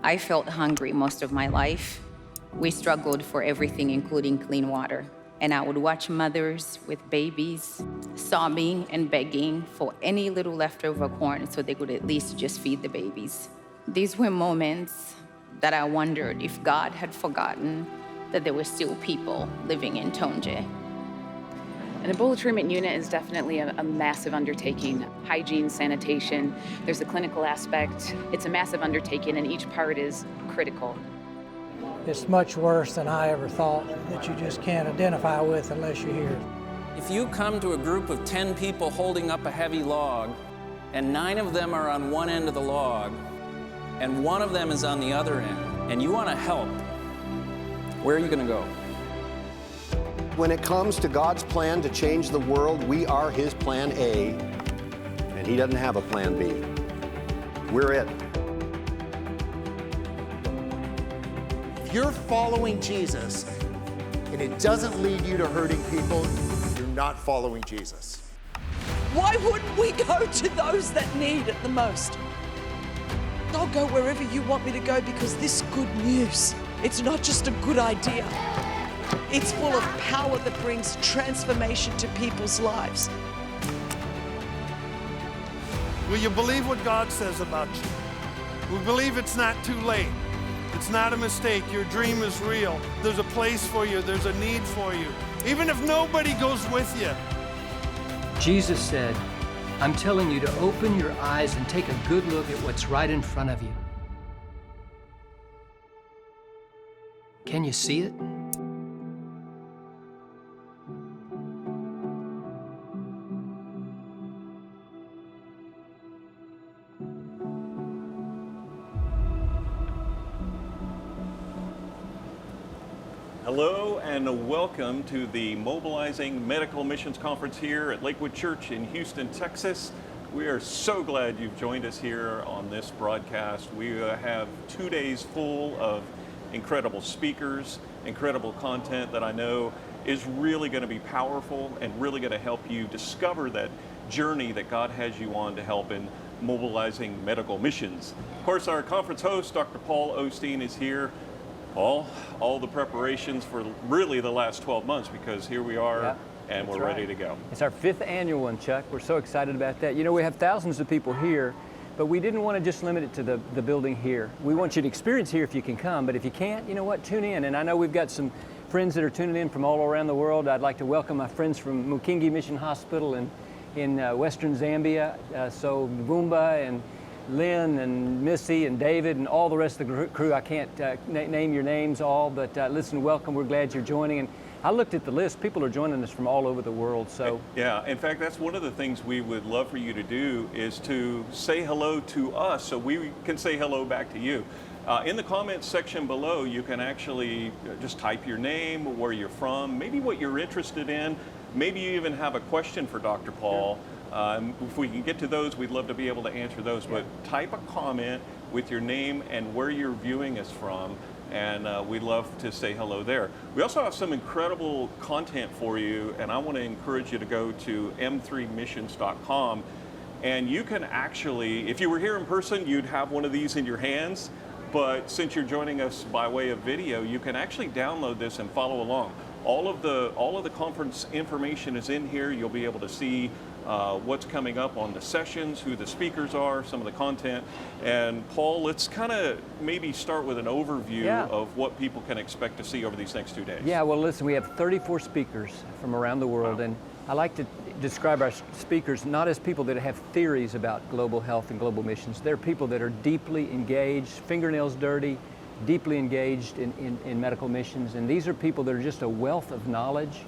I felt hungry most of my life. We struggled for everything, including clean water. And I would watch mothers with babies sobbing and begging for any little leftover corn so they could at least just feed the babies. These were moments that I wondered if God had forgotten that there were still people living in Tonje. An Ebola treatment unit is definitely a massive undertaking. Hygiene, sanitation, there's a clinical aspect. It's a massive undertaking and each part is critical. It's much worse than I ever thought, that you just can't identify with unless you're here. If you come to a group of 10 people holding up a heavy log, and 9 of them are on one end of the log, and 1 of them is on the other end, and you want to help, where are you going to go? When it comes to God's plan to change the world, we are His plan A, and He doesn't have a plan B. We're it. If you're following Jesus and it doesn't lead you to hurting people, you're not following Jesus. Why wouldn't we go to those that need it the most? I'll go wherever you want me to go because this good news, it's not just a good idea. It's full of power that brings transformation to people's lives. Will you believe what God says about you? We believe it's not too late. It's not a mistake. Your dream is real. There's a place for you. There's a need for you. Even if nobody goes with you. Jesus said, I'm telling you to open your eyes and take a good look at what's right in front of you. Can you see it? Hello and welcome to the Mobilizing Medical Missions Conference here at Lakewood Church in Houston, Texas. We are so glad you've joined us here on this broadcast. We have 2 days full of incredible speakers, incredible content that I know is really going to be powerful and really going to help you discover that journey that God has you on to help in mobilizing medical missions. Of course, our conference host, Dr. Paul Osteen, is here. All the preparations for really the last 12 months, because here we are and we're ready to go. It's our 5th annual one, Chuck. We're so excited about that. You know, we have thousands of people here, but we didn't want to just limit it to the building here. We want you to experience here if you can come, but if you can't, you know what, tune in. And I know we've got some friends that are tuning in from all around the world. I'd like to welcome my friends from Mukingi Mission Hospital in western Zambia. So Vumba and Lynn and Missy and David and all the rest of the crew. I can't name your names all, but listen, welcome. We're glad you're joining. And I looked at the list. People are joining us from all over the world. So yeah, in fact, that's one of the things we would love for you to do, is to say hello to us so we can say hello back to you. In the comments section below, you can actually just type your name, where you're from, maybe what you're interested in. Maybe you even have a question for Dr. Paul. If we can get to those, we'd love to be able to answer those. But type a comment with your name and where you're viewing us from, and we'd love to say hello there. We also have some incredible content for you, and I want to encourage you to go to m3missions.com. And you can actually, if you were here in person, you'd have one of these in your hands. But since you're joining us by way of video, you can actually download this and follow along. All of the conference information is in here. You'll be able to see what's coming up on the sessions, who the speakers are, some of the content. And Paul, let's kind of maybe start with an overview of what people can expect to see over these next 2 days. Yeah, well, listen, we have 34 speakers from around the world, and I like to describe our speakers not as people that have theories about global health and global missions. They're people that are deeply engaged, fingernails dirty, deeply engaged in medical missions, and these are people that are just a wealth of knowledge.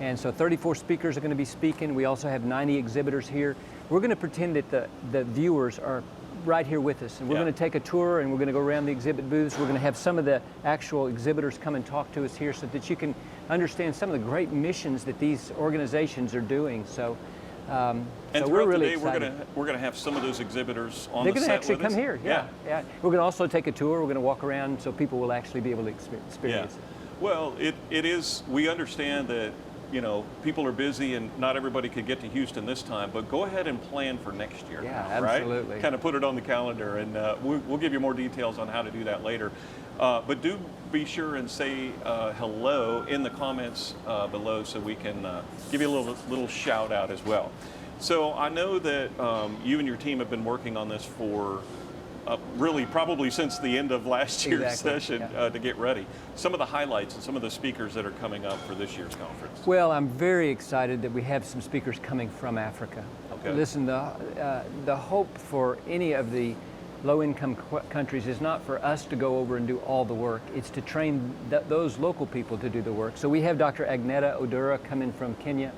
And so 34 speakers are going to be speaking. We also have 90 exhibitors here. We're going to pretend that the viewers are right here with us, and we're going to take a tour, and we're going to go around the exhibit booths. We're going to have some of the actual exhibitors come and talk to us here so that you can understand some of the great missions that these organizations are doing. So and so we're really today, excited. we're going to have some of those exhibitors on They're the set. They're going to actually with come us. here. Yeah. We're going to also take a tour. We're going to walk around so people will actually be able to experience it. Well, it is, we understand that you know, people are busy and not everybody could get to Houston this time, but go ahead and plan for next year. Yeah, now, absolutely. Right? Kind of put it on the calendar, and we'll give you more details on how to do that later. But do be sure and say hello in the comments below so we can give you a little shout out as well. So I know that you and your team have been working on this for really probably since the end of last year's session to get ready. Some of the highlights and some of the speakers that are coming up for this year's conference. Well, I'm very excited that we have some speakers coming from Africa. Okay. Listen, the hope for any of the low-income countries is not for us to go over and do all the work. It's to train those local people to do the work. So we have Dr. Agneta Odura coming from Kenya.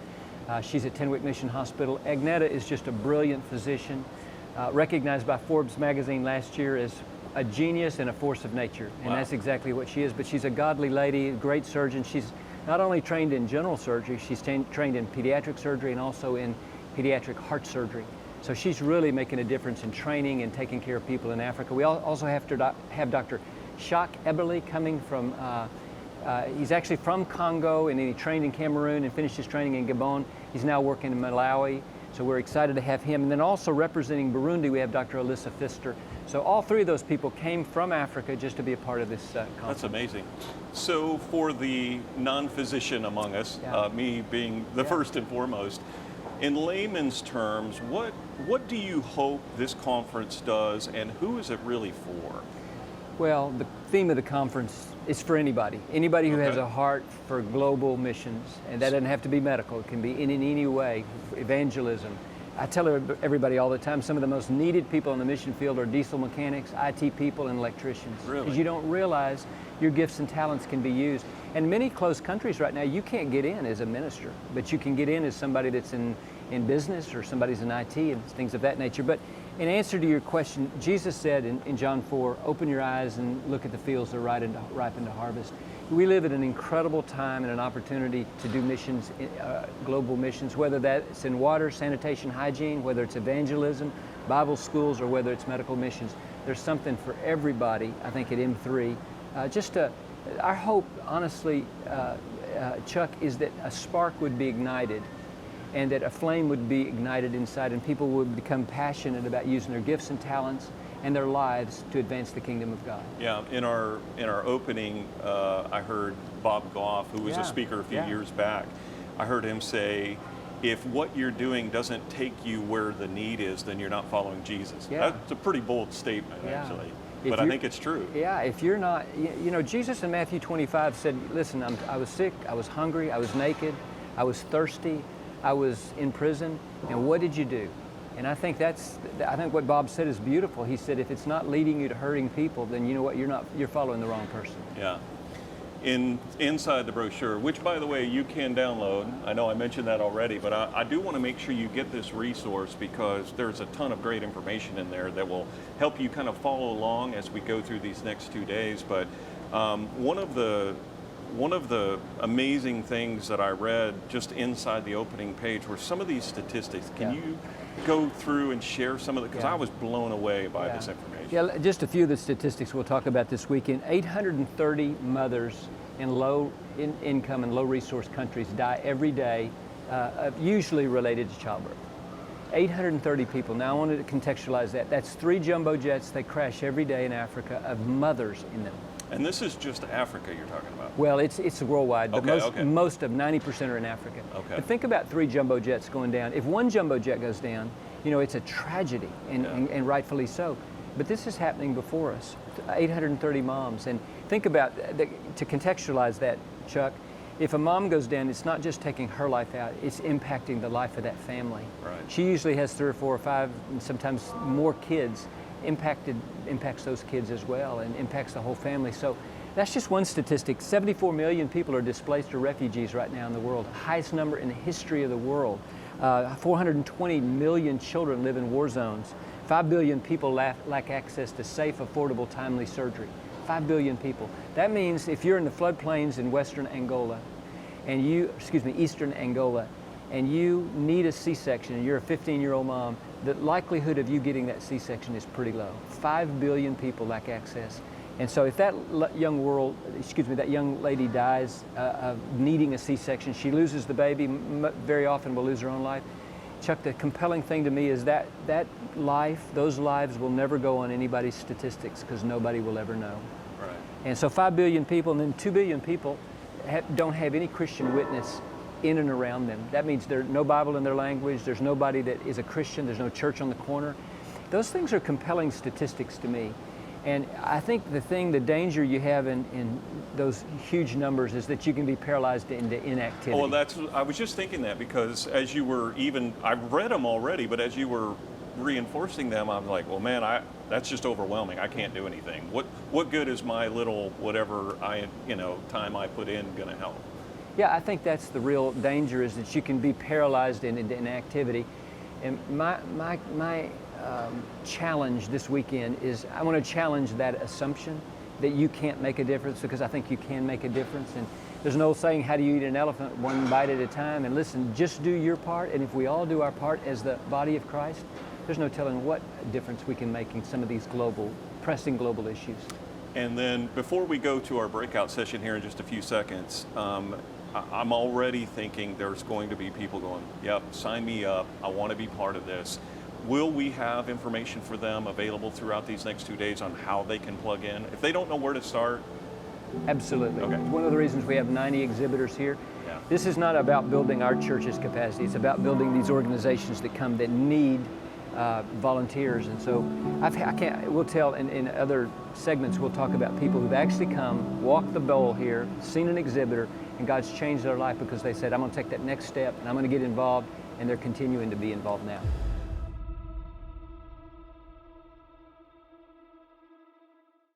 She's at Tenwick Mission Hospital. Agneta is just a brilliant physician, recognized by Forbes magazine last year as a genius and a force of nature. And that's exactly what she is. But she's a godly lady, a great surgeon. She's not only trained in general surgery, she's trained in pediatric surgery and also in pediatric heart surgery. So she's really making a difference in training and taking care of people in Africa. We also have to have Dr. Shak Eberle coming from, he's actually from Congo, and then he trained in Cameroon and finished his training in Gabon. He's now working in Malawi, so we're excited to have him. And then also representing Burundi, we have Dr. Alyssa Pfister. So all three of those people came from Africa just to be a part of this conference. That's amazing. So for the non-physician among us, me being the first and foremost, in layman's terms, what do you hope this conference does, and who is it really for? Well, the theme of the conference is for anybody who has a heart for global missions, and that doesn't have to be medical. It can be in any way, evangelism. I tell everybody all the time, some of the most needed people in the mission field are diesel mechanics, IT people, and electricians. Really? Because you don't realize your gifts and talents can be used. And many closed countries right now, you can't get in as a minister, but you can get in as somebody that's in business, or somebody's in IT and things of that nature. But in answer to your question, Jesus said in John 4, open your eyes and look at the fields that are ripe into harvest. We live at an incredible time and an opportunity to do missions, global missions, whether that's in water, sanitation, hygiene, whether it's evangelism, Bible schools, or whether it's medical missions. There's something for everybody, I think, at M3. Our hope, honestly, Chuck, is that a spark would be ignited, and that a flame would be ignited inside, and people would become passionate about using their gifts and talents and their lives to advance the kingdom of God. Yeah, in our opening, I heard Bob Goff, who was a speaker a few years back. I heard him say, if what you're doing doesn't take you where the need is, then you're not following Jesus. That's a pretty bold statement, actually. But I think it's true. Yeah, if you're not, you know, Jesus in Matthew 25 said, listen, I was sick, I was hungry, I was naked, I was thirsty, I was in prison, and what did you do? And I think what Bob said is beautiful. He said, if it's not leading you to hurting people, then you know what, you're following the wrong person. Yeah. Inside the brochure, which by the way you can download. I know I mentioned that already, but I do want to make sure you get this resource, because there's a ton of great information in there that will help you kind of follow along as we go through these next 2 days. But one of the amazing things that I read just inside the opening page were some of these statistics. Can you go through and share some of the, because I was blown away by this information. Yeah, just a few of the statistics we'll talk about this weekend. 830 mothers in low income and low resource countries die every day, usually related to childbirth. 830 people. Now I want to contextualize that. That's 3 jumbo jets. They crash every day in Africa of mothers in them. And this is just Africa you're talking about? Well, it's worldwide, but most of 90% are in Africa. Okay. But think about 3 jumbo jets going down. If one jumbo jet goes down, you know, it's a tragedy, and rightfully so. But this is happening before us, 830 moms. And think about, to contextualize that, Chuck, if a mom goes down, it's not just taking her life out, it's impacting the life of that family. Right. She usually has 3 or 4 or 5, and sometimes more kids. Impacts those kids as well, and impacts the whole family. So that's just one statistic. 74 million people are displaced or refugees right now in the world, highest number in the history of the world. 420 million children live in war zones. 5 billion people lack access to safe, affordable, timely surgery. 5 billion people. That means if you're in the floodplains in Eastern Angola, and you need a C-section, and you're a 15-year-old mom, the likelihood of you getting that C-section is pretty low. 5 billion people lack access. And so if that that young lady dies of needing a C-section, she loses the baby, very often will lose her own life. Chuck, the compelling thing to me is that those lives will never go on anybody's statistics because nobody will ever know. Right. And so 5 billion people and then 2 billion people don't have any Christian witness in and around them. That means there's no Bible in their language, there's nobody that is a Christian, there's no church on the corner. Those things are compelling statistics to me. And I think the danger you have in those huge numbers is that you can be paralyzed into inactivity. Oh, well, I was just thinking that because as you were I've read them already, but as you were reinforcing them, I'm like, well, man, that's just overwhelming. I can't do anything. What good is my little whatever time I put in going to help? Yeah, I think that's the real danger, is that you can be paralyzed into inactivity. And my challenge this weekend is I want to challenge that assumption that you can't make a difference, because I think you can make a difference. And there's an old saying, how do you eat an elephant? One bite at a time. And listen, just do your part, and if we all do our part as the body of Christ, there's no telling what difference we can make in some of these pressing global issues. And then before we go to our breakout session here in just a few seconds, I'm already thinking there's going to be people going, yep, sign me up, I want to be part of this. Will we have information for them available throughout these next 2 days on how they can plug in? If they don't know where to start? Absolutely. Okay. It's one of the reasons we have 90 exhibitors here. Yeah. This is not about building our church's capacity. It's about building these organizations that need volunteers. And so we'll tell in other segments, we'll talk about people who've actually come, walked the bowl here, seen an exhibitor, and God's changed their life because they said, I'm going to take that next step and I'm going to get involved, and they're continuing to be involved now.